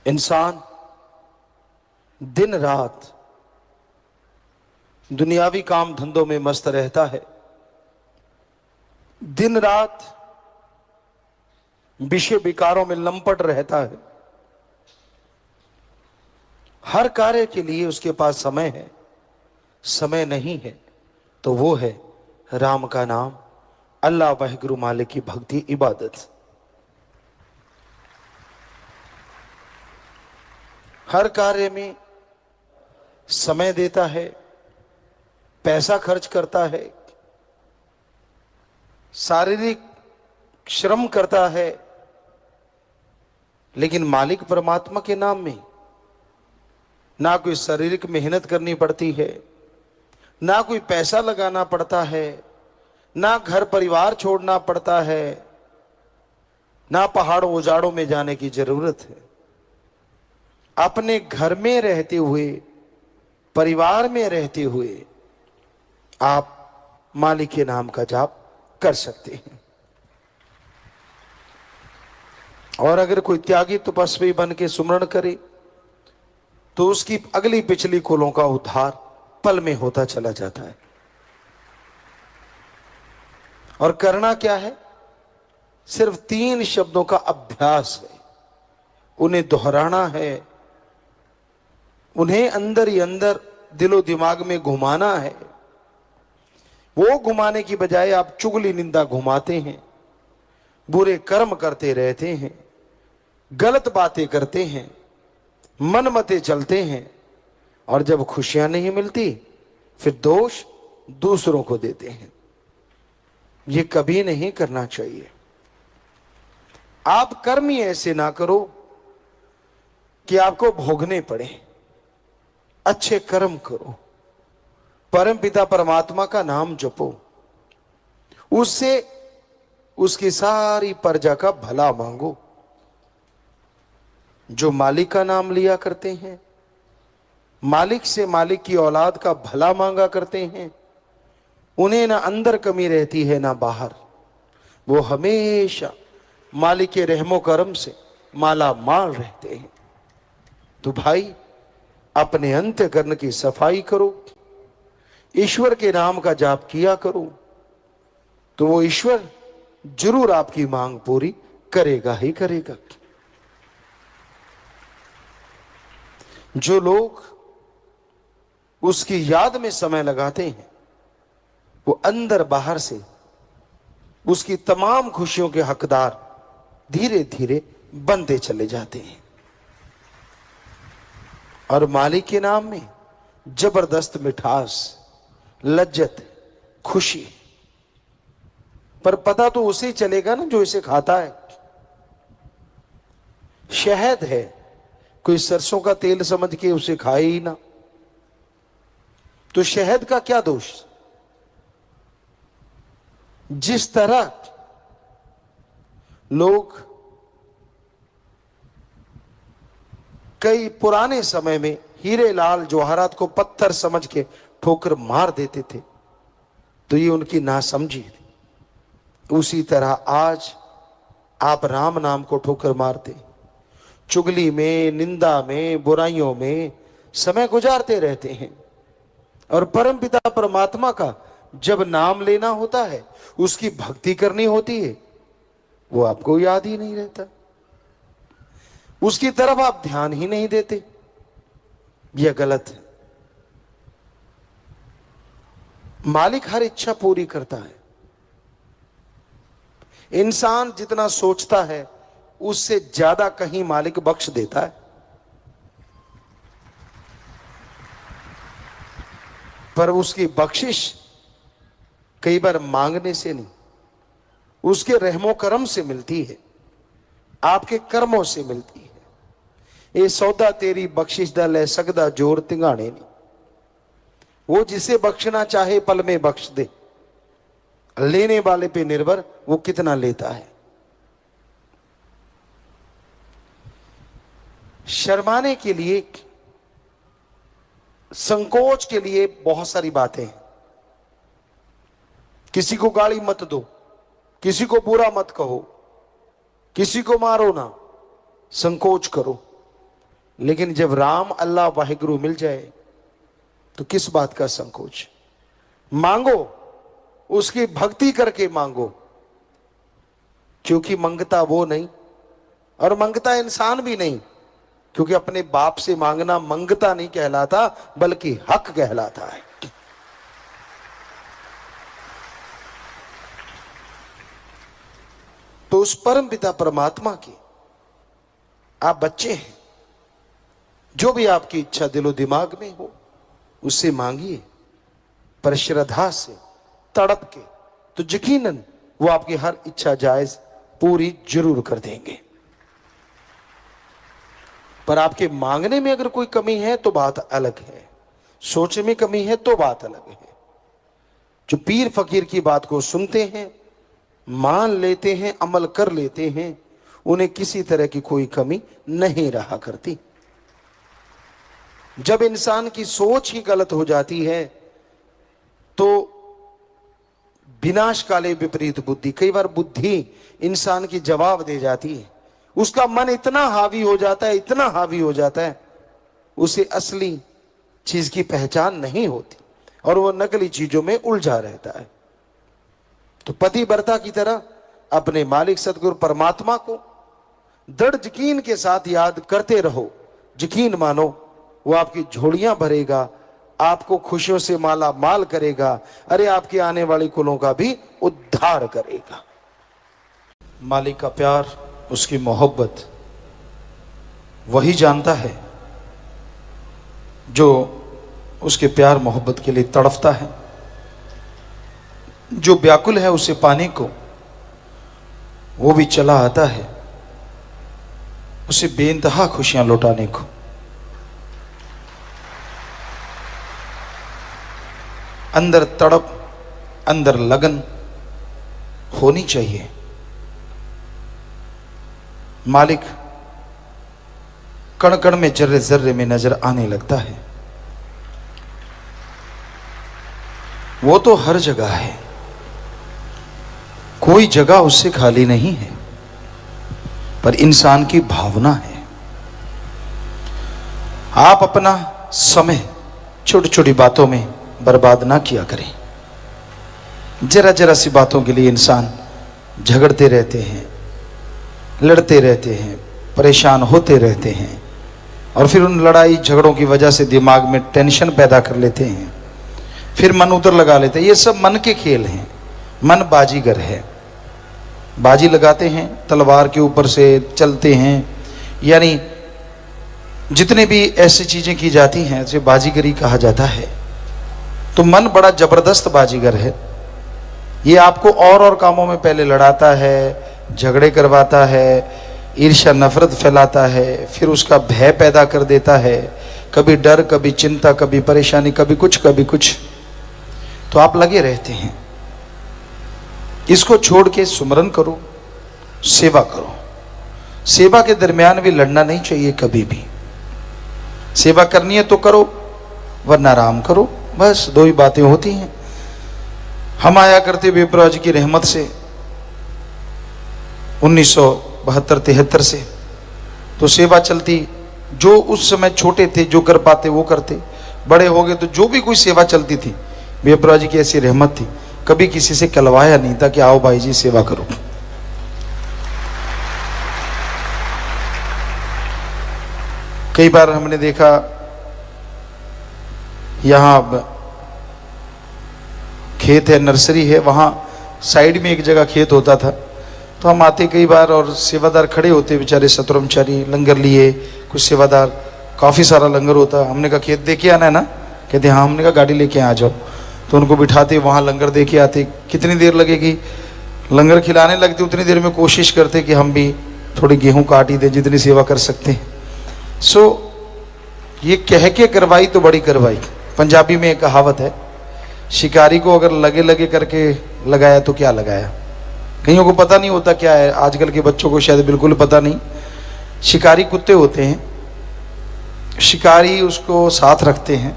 इंसान दिन रात दुनियावी काम धंधों में मस्त रहता है, दिन रात विषय विकारों में लंपट रहता है। हर कार्य के लिए उसके पास समय है, समय नहीं है तो वो है राम का नाम, अल्लाह वाहिगुरु मालिक की भक्ति इबादत। हर कार्य में समय देता है, पैसा खर्च करता है, शारीरिक श्रम करता है, लेकिन मालिक परमात्मा के नाम में ना कोई शारीरिक मेहनत करनी पड़ती है, ना कोई पैसा लगाना पड़ता है, ना घर परिवार छोड़ना पड़ता है, ना पहाड़ों उजाड़ों में जाने की जरूरत है। अपने घर में रहते हुए, परिवार में रहते हुए आप मालिक के नाम का जाप कर सकते हैं। और अगर कोई त्यागी तपस्वी बन के सुमरण करे तो उसकी अगली पिछली कुलों का उद्धार पल में होता चला जाता है। और करना क्या है? सिर्फ 3 शब्दों का अभ्यास है, उन्हें दोहराना है, उन्हें अंदर ही अंदर दिलो दिमाग में घुमाना है। वो घुमाने की बजाय आप चुगली निंदा घुमाते हैं, बुरे कर्म करते रहते हैं, गलत बातें करते हैं, मनमते चलते हैं, और जब खुशियां नहीं मिलती फिर दोष दूसरों को देते हैं। ये कभी नहीं करना चाहिए। आप कर्म ही ऐसे ना करो कि आपको भोगने पड़े, अच्छे कर्म करो, परम पिता परमात्मा का नाम जपो, उससे उसकी सारी प्रजा का भला मांगो। जो मालिक का नाम लिया करते हैं, मालिक से मालिक की औलाद का भला मांगा करते हैं, उन्हें ना अंदर कमी रहती है ना बाहर। वो हमेशा मालिक के रहमो करम से माला माल रहते हैं। तो भाई अपने अंतःकरण की सफाई करो, ईश्वर के नाम का जाप किया करो, तो वो ईश्वर जरूर आपकी मांग पूरी करेगा ही करेगा। जो लोग उसकी याद में समय लगाते हैं वो अंदर बाहर से उसकी तमाम खुशियों के हकदार धीरे धीरे बनते चले जाते हैं। और मालिक के नाम में जबरदस्त मिठास, लज्जत, खुशी, पर पता तो उसे चलेगा ना जो इसे खाता है। शहद है, कोई सरसों का तेल समझ के उसे खाए ही ना, तो शहद का क्या दोष? जिस तरह लोग कई पुराने समय में हीरे लाल जवाहरात को पत्थर समझ के ठोकर मार देते थे, तो ये उनकी नासमझी थी। उसी तरह आज आप राम नाम को ठोकर मारते, चुगली में, निंदा में, बुराइयों में समय गुजारते रहते हैं। और परम पिता परमात्मा का जब नाम लेना होता है, उसकी भक्ति करनी होती है, वो आपको याद ही नहीं रहता, उसकी तरफ आप ध्यान ही नहीं देते। यह गलत है। मालिक हर इच्छा पूरी करता है। इंसान जितना सोचता है उससे ज्यादा कहीं मालिक बख्श देता है। पर उसकी बख्शिश कई बार मांगने से नहीं, उसके रहमो करम से मिलती है, आपके कर्मों से मिलती है। ये सौदा तेरी बख्शिश दा ले सकदा जोर तिंगाने नहीं। वो जिसे बख्शना चाहे पल में बख्श दे, लेने वाले पे निर्भर वो कितना लेता है। शर्माने के लिए, संकोच के लिए बहुत सारी बातें हैं। किसी को गाली मत दो, किसी को बुरा मत कहो, किसी को मारो ना, संकोच करो। लेकिन जब राम अल्लाह वाहिगुरु मिल जाए तो किस बात का संकोच। मांगो, उसकी भक्ति करके मांगो, क्योंकि मंगता वो नहीं और मंगता इंसान भी नहीं, क्योंकि अपने बाप से मांगना मंगता नहीं कहलाता बल्कि हक कहलाता है। तो उस परम पिता परमात्मा की आप बच्चे हैं, जो भी आपकी इच्छा दिलो दिमाग में हो उससे मांगिए, पर श्रद्धा से तड़प के, तो यकीनन वो आपकी हर इच्छा जायज पूरी जरूर कर देंगे। पर आपके मांगने में अगर कोई कमी है तो बात अलग है, सोच में कमी है तो बात अलग है। जो पीर फकीर की बात को सुनते हैं, मान लेते हैं, अमल कर लेते हैं, उन्हें किसी तरह की कोई कमी नहीं रहा करती। जब इंसान की सोच ही गलत हो जाती है तो विनाश काले विपरीत बुद्धि, कई बार बुद्धि इंसान की जवाब दे जाती है। उसका मन इतना हावी हो जाता है, इतना हावी हो जाता है, उसे असली चीज की पहचान नहीं होती और वो नकली चीजों में उलझा रहता है। तो पति व्रता की तरह अपने मालिक सतगुरु परमात्मा को दृढ़ यकीन के साथ याद करते रहो। यकीन मानो वो आपकी झोलियां भरेगा, आपको खुशियों से माला माल करेगा, अरे आपके आने वाली कुलों का भी उद्धार करेगा। मालिक का प्यार, उसकी मोहब्बत वही जानता है जो उसके प्यार मोहब्बत के लिए तड़फता है, जो व्याकुल है उसे पाने को, वो भी चला आता है उसे बेइंतहा खुशियां लौटाने को। अंदर तड़प, अंदर लगन होनी चाहिए। मालिक कण कण में, जर्रे जर्रे में नजर आने लगता है। वो तो हर जगह है, कोई जगह उससे खाली नहीं है, पर इंसान की भावना है। आप अपना समय छोटी छोटी बातों में बर्बाद ना किया करें। जरा जरा सी बातों के लिए इंसान झगड़ते रहते हैं, लड़ते रहते हैं, परेशान होते रहते हैं और फिर उन लड़ाई झगड़ों की वजह से दिमाग में टेंशन पैदा कर लेते हैं, फिर मन उधर लगा लेते हैं। ये सब मन के खेल हैं। मन बाजीगर है, बाजी लगाते हैं, तलवार के ऊपर से चलते हैं, यानी जितने भी ऐसी चीजें की जाती हैं उसे बाजीगरी कहा जाता है। तो मन बड़ा जबरदस्त बाजीगर है। ये आपको और कामों में पहले लड़ाता है, झगड़े करवाता है, ईर्ष्या नफरत फैलाता है, फिर उसका भय पैदा कर देता है, कभी डर, कभी चिंता, कभी परेशानी, कभी कुछ कभी कुछ। तो आप लगे रहते हैं। इसको छोड़ के सुमरन करो, सेवा करो। सेवा के दरमियान भी लड़ना नहीं चाहिए कभी भी। सेवा करनी है तो करो, वरना आराम करो, बस दो ही बातें होती हैं। हम आया करते बेपरवाह जी की रहमत से 1972-73 से, तो सेवा चलती। जो उस समय छोटे थे जो कर पाते वो करते, बड़े हो गए तो जो भी कोई सेवा चलती थी, बेपरवाह जी की ऐसी रहमत थी, कभी किसी से कलवाया नहीं था कि आओ भाई जी सेवा करो। कई बार हमने देखा यहां खेत है, नर्सरी है, वहां साइड में एक जगह खेत होता था, तो हम आते कई बार और सेवादार खड़े होते बेचारे सतरमचारी, लंगर लिए, कुछ सेवादार, काफी सारा लंगर होता। हमने कहा खेत देके आना है ना, कहते हाँ। हमने कहा गाड़ी लेके आ जाओ, तो उनको बिठाते, वहां लंगर देके आते। कितनी देर लगेगी, लंगर खिलाने लगते, उतनी देर में कोशिश करते कि हम भी थोड़ी गेहूं काट ही दें, जितनी सेवा कर सकते हैं। ये कह के करवाई तो बड़ी करवाई। पंजाबी में एक कहावत है, शिकारी को अगर लगे लगे करके लगाया तो क्या लगाया। कईयों को पता नहीं होता क्या है, आजकल के बच्चों को शायद बिल्कुल पता नहीं। शिकारी कुत्ते होते हैं, शिकारी उसको साथ रखते हैं।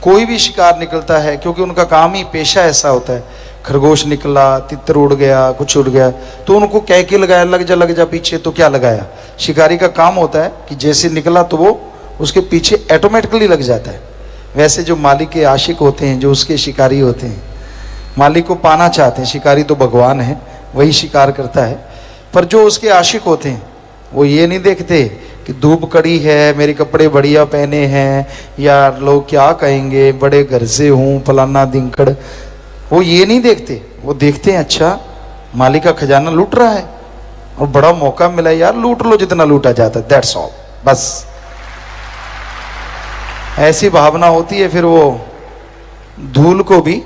कोई भी शिकार निकलता है, क्योंकि उनका काम ही, पेशा ऐसा होता है खरगोश निकला, तितर उड़ गया, कुछ उड़ गया, तो उनको कह के लगाया लग जा पीछे, तो क्या लगाया? शिकारी का काम होता है कि जैसे निकला तो वो उसके पीछे ऑटोमेटिकली लग जाता है। वैसे जो मालिक के आशिक होते हैं, जो उसके शिकारी होते हैं, मालिक को पाना चाहते हैं, शिकारी तो भगवान है, वही शिकार करता है, पर जो उसके आशिक होते हैं वो ये नहीं देखते कि धूप कड़ी है, मेरे कपड़े बढ़िया पहने हैं, या लोग क्या कहेंगे, बड़े घर से हूँ, फलाना दिनकड़, वो ये नहीं देखते। वो देखते हैं अच्छा मालिक का खजाना लूट रहा है और बड़ा मौका मिला यार, लूट लो जितना लूटा जाता है, दैट्स ऑल, बस ऐसी भावना होती है। फिर वो धूल को भी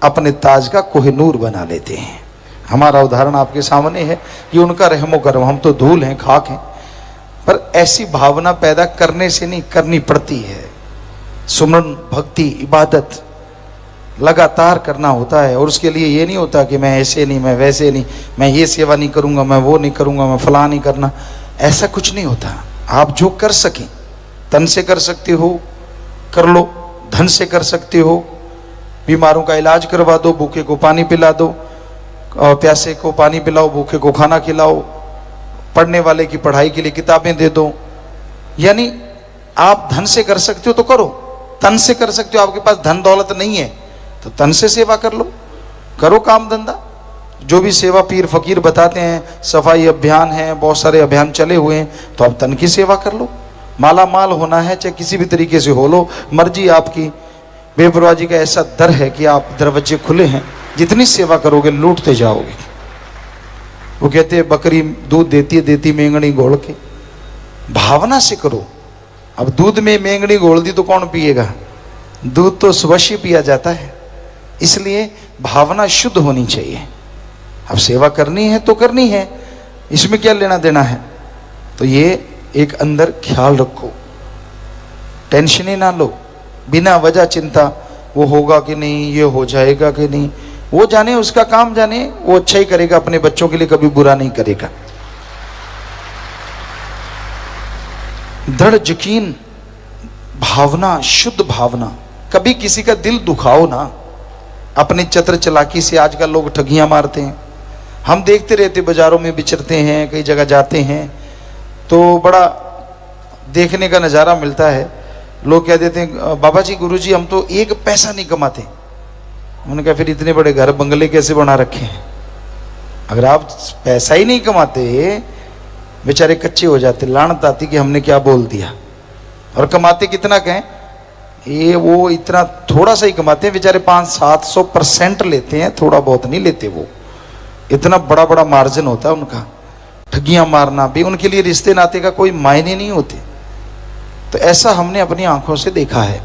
अपने ताज का कोहिनूर बना लेते हैं। हमारा उदाहरण आपके सामने है, ये उनका रहमो करम, हम तो धूल हैं, खाक हैं, पर ऐसी भावना पैदा करने से नहीं, करनी पड़ती है। सुमरन, भक्ति, इबादत लगातार करना होता है, और उसके लिए ये नहीं होता कि मैं ऐसे नहीं, मैं वैसे नहीं, मैं ये सेवा नहीं करूंगा, मैं वो नहीं करूंगा, मैं फलां नहीं करना, ऐसा कुछ नहीं होता। आप जो कर सकें, तन से कर सकते हो कर लो, धन से कर सकते हो, बीमारों का इलाज करवा दो, भूखे को पानी पिला दो, और प्यासे को पानी पिलाओ, भूखे को खाना खिलाओ, पढ़ने वाले की पढ़ाई के लिए किताबें दे दो। यानी आप धन से कर सकते हो तो करो, तन से कर सकते हो, आपके पास धन दौलत नहीं है तो तन से सेवा कर लो, करो काम धंधा। जो भी सेवा पीर फकीर बताते हैं, सफाई अभियान है, बहुत सारे अभियान चले हुए हैं, तो आप तन की सेवा कर लो। माला माल होना है चाहे किसी भी तरीके से हो लो, मर्जी आपकी। बेपरवाह जी का ऐसा दर है कि आप दरवाजे खुले हैं, जितनी सेवा करोगे लूटते जाओगे। वो कहते हैं बकरी दूध देती मेंगनी घोल के, भावना से करो। अब दूध में मेंगनी घोल दी तो कौन पिएगा? दूध तो स्वश ही पिया जाता है, इसलिए भावना शुद्ध होनी चाहिए। अब सेवा करनी है तो करनी है, इसमें क्या लेना देना है। तो ये एक अंदर ख्याल रखो, टेंशन ही ना लो, बिना वजह चिंता, वो होगा कि नहीं, ये हो जाएगा कि नहीं, वो जाने, उसका काम जाने, वो अच्छा ही करेगा, अपने बच्चों के लिए कभी बुरा नहीं करेगा। दृढ़ यकीन, भावना, शुद्ध भावना। कभी किसी का दिल दुखाओ ना, अपनी चतुर चालाकी से आजकल लोग ठगियां मारते हैं। हम देखते रहते, बाजारों में विचरते हैं, कई जगह जाते हैं तो बड़ा देखने का नज़ारा मिलता है। लोग कह देते हैं बाबा जी, गुरु जी, हम तो एक पैसा नहीं कमाते। उन्होंने कहा फिर इतने बड़े घर बंगले कैसे बना रखे हैं? अगर आप पैसा ही नहीं कमाते, बेचारे कच्चे हो जाते, लानत आती कि हमने क्या बोल दिया। और कमाते कितना कहें, ये वो इतना थोड़ा सा ही कमाते हैं बेचारे, 500-700% लेते हैं, थोड़ा बहुत नहीं लेते। वो इतना बड़ा बड़ा मार्जिन होता है उनका। ठगियां मारना भी उनके लिए रिश्ते नाते का कोई मायने नहीं होते। तो ऐसा हमने अपनी आंखों से देखा है।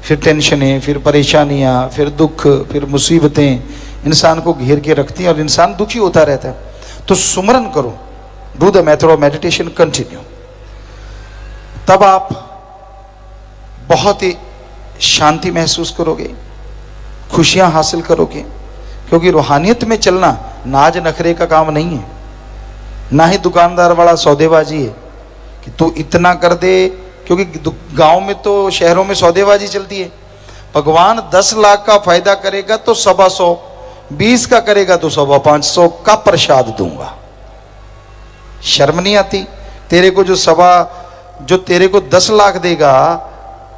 फिर टेंशनें, फिर परेशानियां, फिर दुख, फिर मुसीबतें इंसान को घेर के रखती हैं और इंसान दुखी होता रहता है। तो सुमरन करो, do the method of meditation continue, तब आप बहुत ही शांति महसूस करोगे, खुशियां हासिल करोगे। क्योंकि रूहानियत में चलना नाज नखरे का काम नहीं है, ना ही दुकानदार वाला सौदेबाजी है कि तू इतना कर दे। क्योंकि गांव में तो, शहरों में सौदेबाजी चलती है। भगवान 10 लाख का फायदा करेगा तो 125, 20 का करेगा तो 525 का प्रसाद दूंगा। शर्म नहीं आती? तेरे को जो तेरे को 10 लाख देगा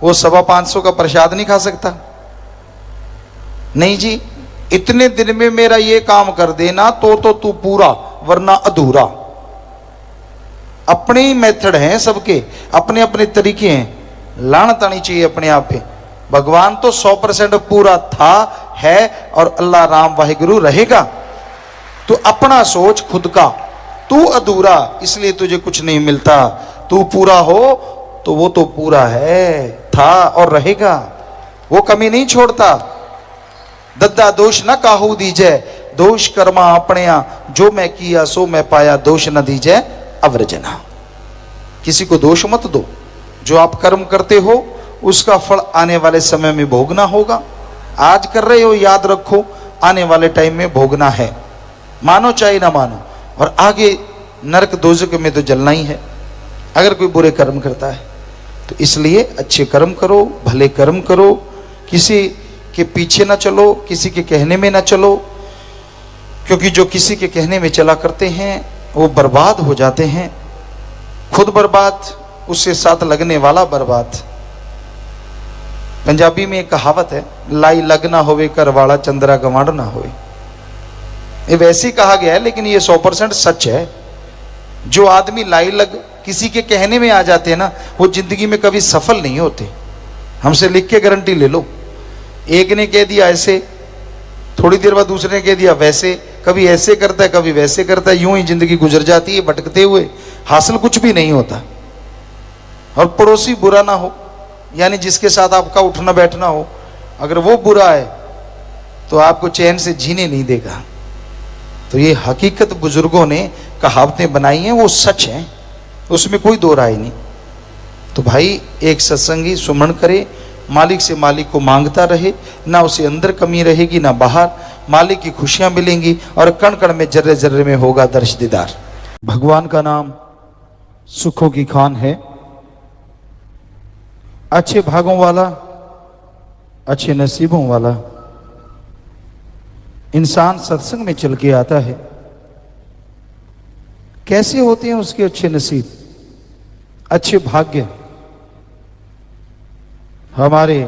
वो 525 का प्रसाद नहीं खा सकता? नहीं जी, इतने दिन में मेरा ये काम कर देना तो तू पूरा, वरना अधूरा। अपने ही मेथड हैं सबके, अपने अपने तरीके हैं। लानत आनी चाहिए अपने आप पे। भगवान तो 100% पूरा था, है, और अल्लाह राम वाहिगुरु रहेगा। तो अपना सोच खुद का, तू अधूरा इसलिए तुझे कुछ नहीं मिलता, तू पूरा हो तो वो तो पूरा है, था और रहेगा, वो कमी नहीं छोड़ता। दद्दा दोष न काहू दीजे, दोष कर्मा अपने, जो मैं किया सो मैं पाया, दोष न दीजे अवरजना। किसी को दोष मत दो, जो आप कर्म करते हो उसका फल आने वाले समय में भोगना होगा। आज कर रहे हो, याद रखो आने वाले टाइम में भोगना है, मानो चाहे ना मानो। और आगे नरक दोजक में तो जलना ही है अगर कोई बुरे कर्म करता है। तो इसलिए अच्छे कर्म करो, भले कर्म करो, किसी के पीछे ना चलो, किसी के कहने में ना चलो, क्योंकि जो किसी के कहने में चला करते हैं वो बर्बाद हो जाते हैं, खुद बर्बाद, उससे साथ लगने वाला बर्बाद। पंजाबी में एक कहावत है, लाई लग ना होवे करवाड़ा चंद्रा गंवाड़ ना होवे। ये वैसे ही कहा गया है, लेकिन ये 100% सच है। जो आदमी लाई लग किसी के कहने में आ जाते हैं ना, वो जिंदगी में कभी सफल नहीं होते। हमसे लिख के गारंटी ले लो। एक ने कह दिया ऐसे, थोड़ी देर बाद दूसरे ने कह दिया वैसे, कभी ऐसे करता है कभी वैसे करता है, यूं ही जिंदगी गुजर जाती है भटकते हुए, हासिल कुछ भी नहीं होता। और पड़ोसी बुरा ना हो, यानी जिसके साथ आपका उठना बैठना हो, अगर वो बुरा है तो आपको चैन से जीने नहीं देगा। तो ये हकीकत बुजुर्गों ने कहावतें बनाई हैं, वो सच हैं, उसमें कोई दो राय नहीं। तो भाई एक सत्संगी सुमन करे, मालिक से मालिक को मांगता रहे, ना उसे अंदर कमी रहेगी ना बाहर, मालिक की खुशियां मिलेंगी और कण कण में जर्रे जर्रे में होगा दर्श दीदार। भगवान का नाम सुखों की खान है, अच्छे भागों वाला, अच्छे नसीबों वाला। इंसान सत्संग में चल के आता है, कैसे होते हैं उसके अच्छे नसीब, अच्छे भाग्य। हमारे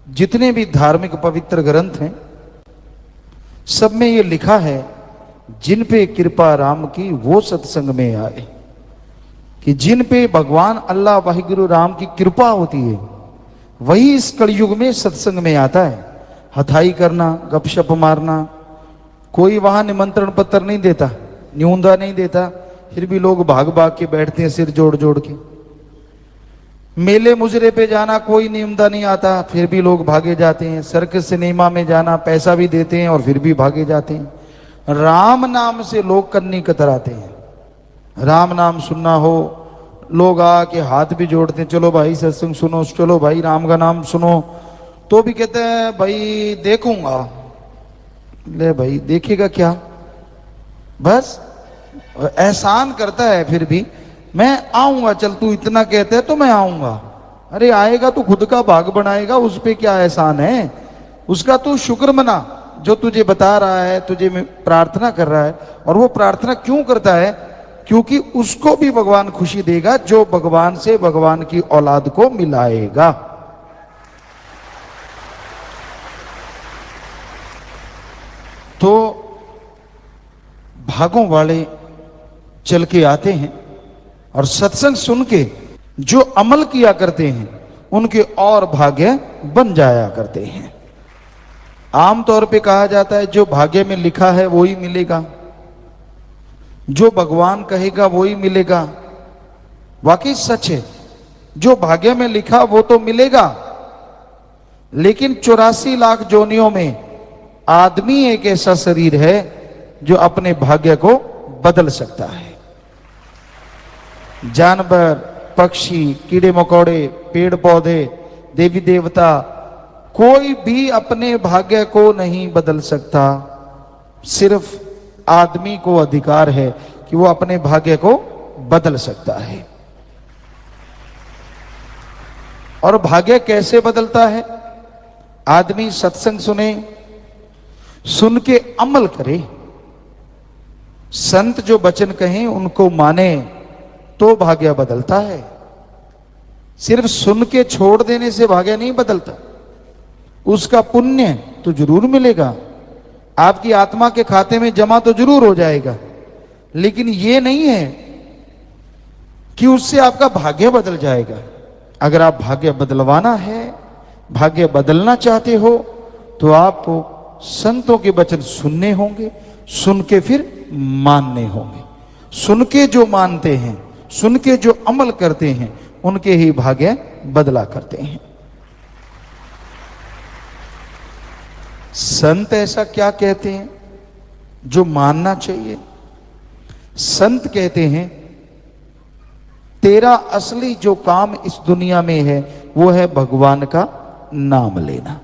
जितने भी धार्मिक पवित्र ग्रंथ हैं, सब में ये लिखा है, जिन पे कृपा राम की वो सत्संग में आए। कि जिन पे भगवान अल्लाह वाहिगुरु राम की कृपा होती है, वही इस कलयुग में सत्संग में आता है। हथाई करना, गपशप मारना, कोई वहां निमंत्रण पत्र नहीं देता, न्यूंदा नहीं देता, फिर भी लोग भाग भाग के बैठते हैं सिर जोड़ जोड़ के। मेले मुजरे पे जाना, कोई न्यूंदा नहीं आता, फिर भी लोग भागे जाते हैं। सर्कस सिनेमा में जाना, पैसा भी देते हैं और फिर भी भागे जाते हैं। राम नाम से लोग कन्नी कतराते हैं। राम नाम सुनना हो, लोग आके हाथ भी जोड़ते हैं, चलो भाई सत्संग सुनो, चलो भाई राम का नाम सुनो, तो भी कहते हैं भाई देखूंगा। ले भाई देखेगा क्या, बस एहसान करता है, फिर भी मैं आऊंगा, चल तू इतना कहते है तो मैं आऊंगा। अरे आएगा तो खुद का भाग बनाएगा, उस पे क्या एहसान है, उसका तू शुक्र मना जो तुझे बता रहा है, तुझे प्रार्थना कर रहा है। और वो प्रार्थना क्यों करता है, क्योंकि उसको भी भगवान खुशी देगा जो भगवान से भगवान की औलाद को मिलाएगा। तो भागों वाले चल के आते हैं और सत्संग सुन के जो अमल किया करते हैं, उनके और भाग्य बन जाया करते हैं। आमतौर पे कहा जाता है जो भाग्य में लिखा है वो ही मिलेगा, जो भगवान कहेगा वो ही मिलेगा। वाकई सच है, जो भाग्य में लिखा वो तो मिलेगा, लेकिन 84 लाख जोनियों में आदमी एक ऐसा शरीर है जो अपने भाग्य को बदल सकता है। जानवर, पक्षी, कीड़े मकोड़े, पेड़ पौधे, देवी देवता, कोई भी अपने भाग्य को नहीं बदल सकता। सिर्फ आदमी को अधिकार है कि वो अपने भाग्य को बदल सकता है। और भाग्य कैसे बदलता है? आदमी सत्संग सुने, सुन के अमल करे, संत जो वचन कहें उनको माने, तो भाग्य बदलता है। सिर्फ सुन के छोड़ देने से भाग्य नहीं बदलता, उसका पुण्य तो जरूर मिलेगा, आपकी आत्मा के खाते में जमा तो जरूर हो जाएगा, लेकिन यह नहीं है कि उससे आपका भाग्य बदल जाएगा। अगर आप भाग्य बदलवाना है, भाग्य बदलना चाहते हो, तो आपको संतों के वचन सुनने होंगे, सुन के फिर मानने होंगे। सुन के जो मानते हैं, सुन के जो अमल करते हैं, उनके ही भाग्य बदला करते हैं। संत ऐसा क्या कहते हैं जो मानना चाहिए? संत कहते हैं तेरा असली जो काम इस दुनिया में है वो है भगवान का नाम लेना।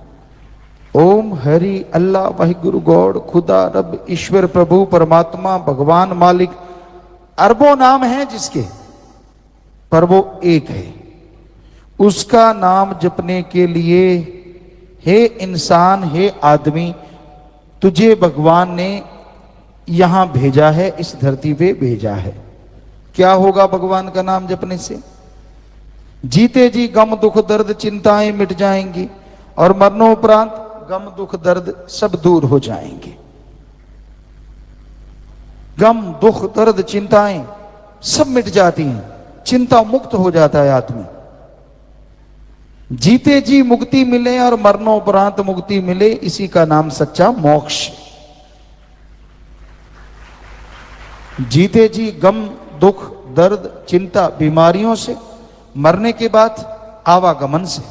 ओम हरि अल्लाह वाहिगुरु गॉड, खुदा रब ईश्वर प्रभु परमात्मा भगवान मालिक, अरबों नाम हैं जिसके, पर वो एक है। उसका नाम जपने के लिए हे इंसान, हे आदमी, तुझे भगवान ने यहां भेजा है, इस धरती पे भेजा है। क्या होगा भगवान का नाम जपने से? जीते जी गम दुख दर्द चिंताएं मिट जाएंगी और मरणोपरांत गम दुख दर्द सब दूर हो जाएंगे। गम दुख दर्द चिंताएं सब मिट जाती हैं, चिंता मुक्त हो जाता है आदमी। जीते जी मुक्ति मिले और मरणोपरांत मुक्ति मिले, इसी का नाम सच्चा मोक्ष। जीते जी गम दुख दर्द चिंता बीमारियों से, मरने के बाद आवागमन से।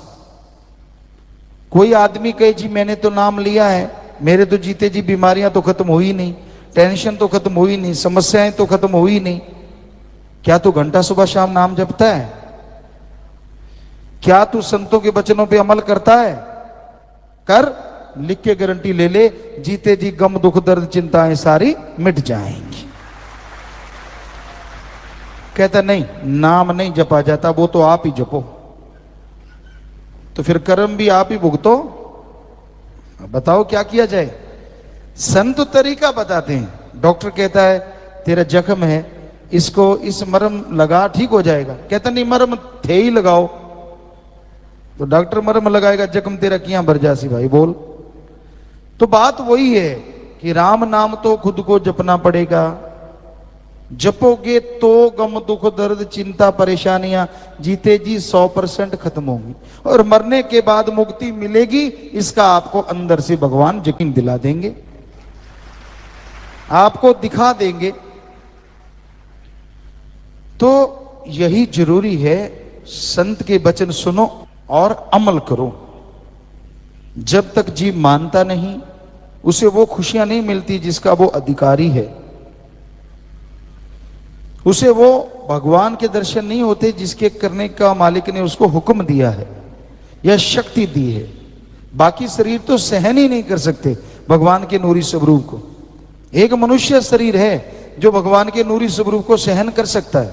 कोई आदमी कहे जी मैंने तो नाम लिया है, मेरे तो जीते जी बीमारियां तो खत्म हुई नहीं, टेंशन तो खत्म हुई नहीं, समस्याएं तो खत्म हुई नहीं। क्या तू घंटा सुबह शाम नाम जपता है? क्या तू संतों के वचनों पे अमल करता है? कर, लिख के गारंटी ले ले, जीते जी गम दुख दर्द चिंताएं सारी मिट जाएंगी। कहता नहीं, नाम नहीं जपा जाता, वो तो आप ही जपो। तो फिर कर्म भी आप ही भुगतो। बताओ क्या किया जाए? संत तरीका बताते हैं। डॉक्टर कहता है तेरा जख्म है, इसको इस मरहम लगा ठीक हो जाएगा। कहता नहीं, मरहम थे ही लगाओ। तो डॉक्टर मरहम लगाएगा, जख्म तेरा कियां भर जासी भाई बोल। तो बात वही है कि राम नाम तो खुद को जपना पड़ेगा। जपोगे तो गम दुख दर्द चिंता परेशानियां जीते जी 100% खत्म होंगी और मरने के बाद मुक्ति मिलेगी, इसका आपको अंदर से भगवान यकीन दिला देंगे, आपको दिखा देंगे। तो यही जरूरी है, संत के वचन सुनो और अमल करो। जब तक जीव मानता नहीं, उसे वो खुशियां नहीं मिलती जिसका वो अधिकारी है। उसे वो भगवान के दर्शन नहीं होते जिसके करने का मालिक ने उसको हुक्म दिया है या शक्ति दी है। बाकी शरीर तो सहन ही नहीं कर सकते भगवान के नूरी स्वरूप को। एक मनुष्य शरीर है जो भगवान के नूरी स्वरूप को सहन कर सकता है,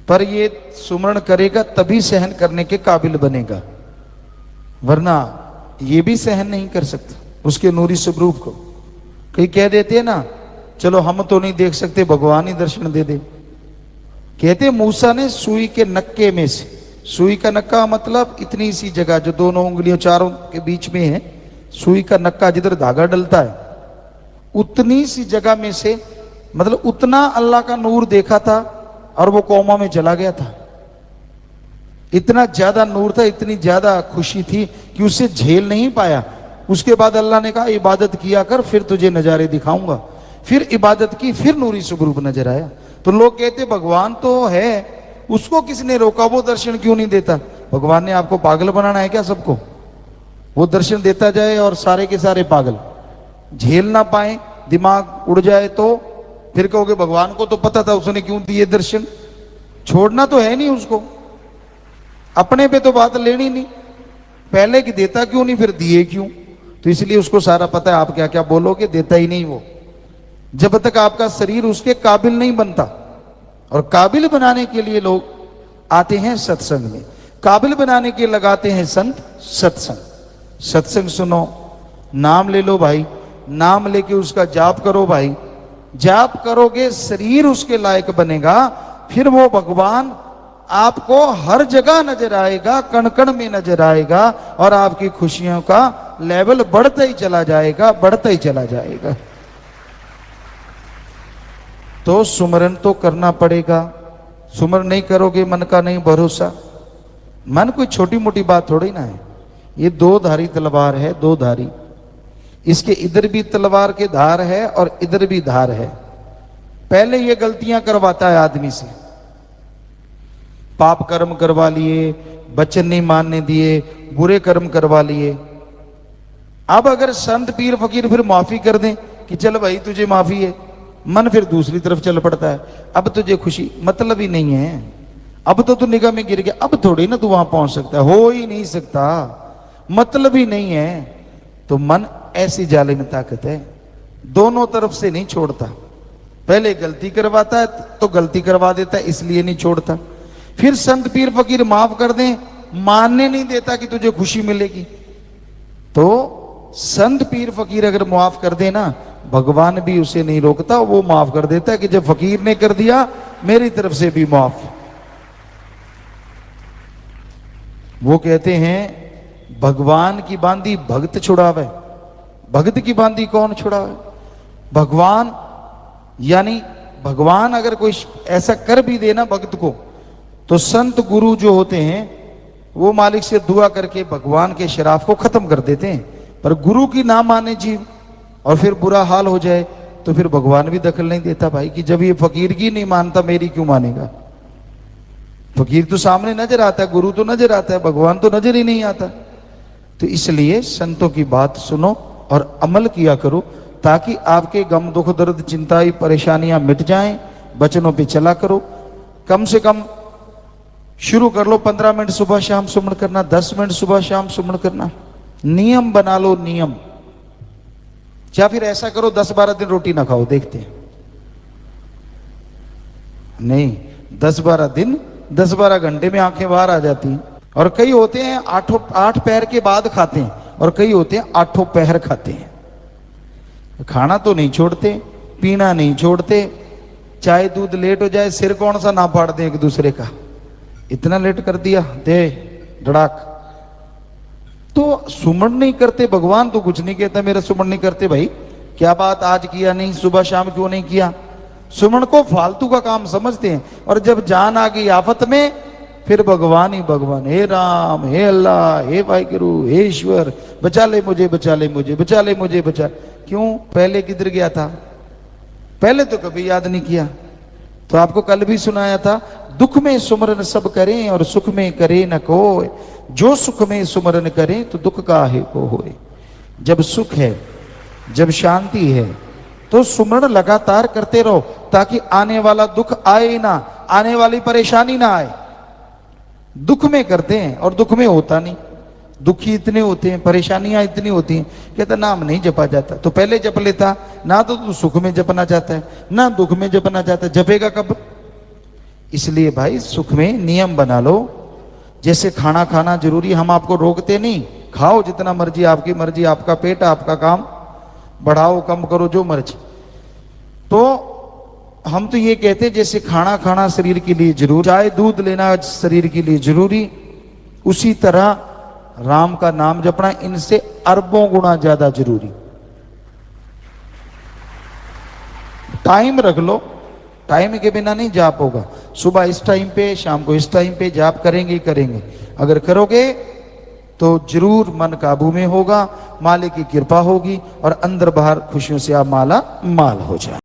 पर ये सुमरण करेगा तभी सहन करने के काबिल बनेगा, वरना ये भी सहन नहीं कर सकता उसके नूरी स्वरूप को। कई कह देते हैं ना, चलो हम तो नहीं देख सकते, भगवान ही दर्शन दे दे। कहते मूसा ने सुई के नक्के में से, सुई का नक्का मतलब इतनी सी जगह जो दोनों उंगलियों चारों के बीच में है, सुई का नक्का जिधर धागा डलता है, उतनी सी जगह में से, मतलब उतना अल्लाह का नूर देखा था और वो कोमा में चला गया था। इतना ज्यादा नूर था, इतनी ज्यादा खुशी थी कि उसे झेल नहीं पाया। उसके बाद अल्लाह ने कहा इबादत किया कर, फिर तुझे नजारे दिखाऊंगा। फिर इबादत की, फिर नूरी स्वरूप नजर आया। तो लोग कहते भगवान तो है, उसको किसने रोका, वो दर्शन क्यों नहीं देता? भगवान ने आपको पागल बनाना है क्या सबको? वो दर्शन देता जाए और सारे के सारे पागल झेल ना पाए, दिमाग उड़ जाए, तो फिर कहोगे भगवान को तो पता था, उसने क्यों दिए दर्शन? छोड़ना तो है नहीं उसको, अपने पे तो बात लेनी नहीं। पहले कि देता क्यों नहीं, फिर दिए क्यों? तो इसलिए उसको सारा पता है आप क्या क्या बोलोगे, देता ही नहीं वो, जब तक आपका शरीर उसके काबिल नहीं बनता। और काबिल बनाने के लिए लोग आते हैं सत्संग में, काबिल बनाने के लगाते हैं संत सत्संग। सत्संग सुनो, नाम ले लो भाई, नाम लेके उसका जाप करो भाई। जाप करोगे शरीर उसके लायक बनेगा, फिर वो भगवान आपको हर जगह नजर आएगा, कण कण में नजर आएगा और आपकी खुशियों का लेवल बढ़ता ही चला जाएगा, बढ़ता ही चला जाएगा। तो सुमरन तो करना पड़ेगा। सुमरन नहीं करोगे, मन का नहीं भरोसा। मन कोई छोटी मोटी बात थोड़ी ना है, ये दो धारी तलवार है, दो धारी। इसके इधर भी तलवार के धार है और इधर भी धार है। पहले ये गलतियां करवाता है आदमी से, पाप कर्म करवा लिए, वचन नहीं मानने दिए, बुरे कर्म करवा लिए। अब अगर संत पीर फकीर फिर माफी कर दें कि चल भाई तुझे माफी है, मन फिर दूसरी तरफ चल पड़ता है। अब तुझे खुशी, मतलब ही नहीं है, अब तो तू निगाह में गिर गया, अब थोड़ी ना तू वहां पहुंच सकता है, हो ही नहीं सकता, मतलब ही नहीं है। तो मन ऐसी जालिम ताकत है, दोनों तरफ से नहीं छोड़ता। पहले गलती करवाता है तो गलती करवा देता है, इसलिए नहीं छोड़ता। फिर संत पीर फकीर माफ कर दें, मानने नहीं देता कि तुझे खुशी मिलेगी। तो संत पीर फकीर अगर माफ कर देना भगवान भी उसे नहीं रोकता, वो माफ कर देता है कि जब फकीर ने कर दिया मेरी तरफ से भी माफ। वो कहते हैं भगवान की बांधी भक्त छुड़ावे, भक्त की बांधी कौन छुड़ावे? भगवान। यानी भगवान अगर कोई ऐसा कर भी देना भक्त को, तो संत गुरु जो होते हैं वो मालिक से दुआ करके भगवान के शराफ को खत्म कर देते हैं। पर गुरु की ना माने जीव और फिर बुरा हाल हो जाए तो फिर भगवान भी दखल नहीं देता भाई, कि जब ये फकीर की नहीं मानता मेरी क्यों मानेगा? फकीर तो सामने नजर आता है, गुरु तो नजर आता है, भगवान तो नजर ही नहीं आता। तो इसलिए संतों की बात सुनो और अमल किया करो, ताकि आपके गम दुख दर्द चिंताएं परेशानियां मिट जाएं। वचनों पे चला करो। कम से कम शुरू कर लो 15 मिनट सुबह शाम सुमन करना, 10 मिनट सुबह शाम सुमन करना। नियम बना लो, नियम। या फिर ऐसा करो 10-12 दिन रोटी ना खाओ, देखते हैं। नहीं, 10-12 दिन 10-12 घंटे में आंखें बाहर आ जाती हैं। और कई होते हैं 8 पहर के बाद खाते हैं, और कई होते हैं 8 पहर खाते हैं। खाना तो नहीं छोड़ते, पीना नहीं छोड़ते, चाय दूध लेट हो जाए सिर कौन सा ना फाड़ दे एक दूसरे का, इतना लेट कर दिया दे धड़ाक। तो सुमन नहीं करते, भगवान तो कुछ नहीं कहता मेरा सुमन नहीं करते। भाई क्या बात, आज किया नहीं, सुबह शाम क्यों नहीं किया? सुमन को फालतू का काम समझते हैं। और जब जान आ गई आफत में, फिर भगवान ही भगवान, हे राम, हे अल्लाह, हे वाहिगुरु, हे ईश्वर, बचा ले मुझे, बचा ले मुझे, बचा ले मुझे, बचा। क्यों? पहले किधर गया था? पहले तो कभी याद नहीं किया। तो आपको कल भी सुनाया था, दुख में सुमरन सब करें और सुख में करे न कोय, जो सुख में सुमरन करें तो दुख काहे को होए। जब सुख है, जब शांति है, तो सुमरन लगातार करते रहो, ताकि आने वाला दुख आए ना, आने वाली परेशानी ना आए। दुख में करते हैं और दुख में होता नहीं। दुखी इतने होते हैं, परेशानियां इतनी होती हैं, कहता नाम नहीं जपा जाता। तो पहले जप लेता ना, तो तू सुख में जपना चाहता है ना दुख में जपना चाहता है, जपेगा कब? इसलिए भाई सुख में नियम बना लो। जैसे खाना खाना जरूरी, हम आपको रोकते नहीं, खाओ जितना मर्जी, आपकी मर्जी, आपका पेट, आपका काम, बढ़ाओ कम करो जो मर्जी। तो हम तो ये कहते हैं जैसे खाना खाना शरीर के लिए जरूरी, चाय दूध लेना शरीर के लिए जरूरी, उसी तरह राम का नाम जपना इनसे अरबों गुना ज्यादा जरूरी। टाइम रख लो, टाइम के बिना नहीं जाप होगा। सुबह इस टाइम पे, शाम को इस टाइम पे जाप करेंगे ही करेंगे। अगर करोगे तो जरूर मन काबू में होगा, मालिक की कृपा होगी और अंदर बाहर खुशियों से आप माला माल हो जाए।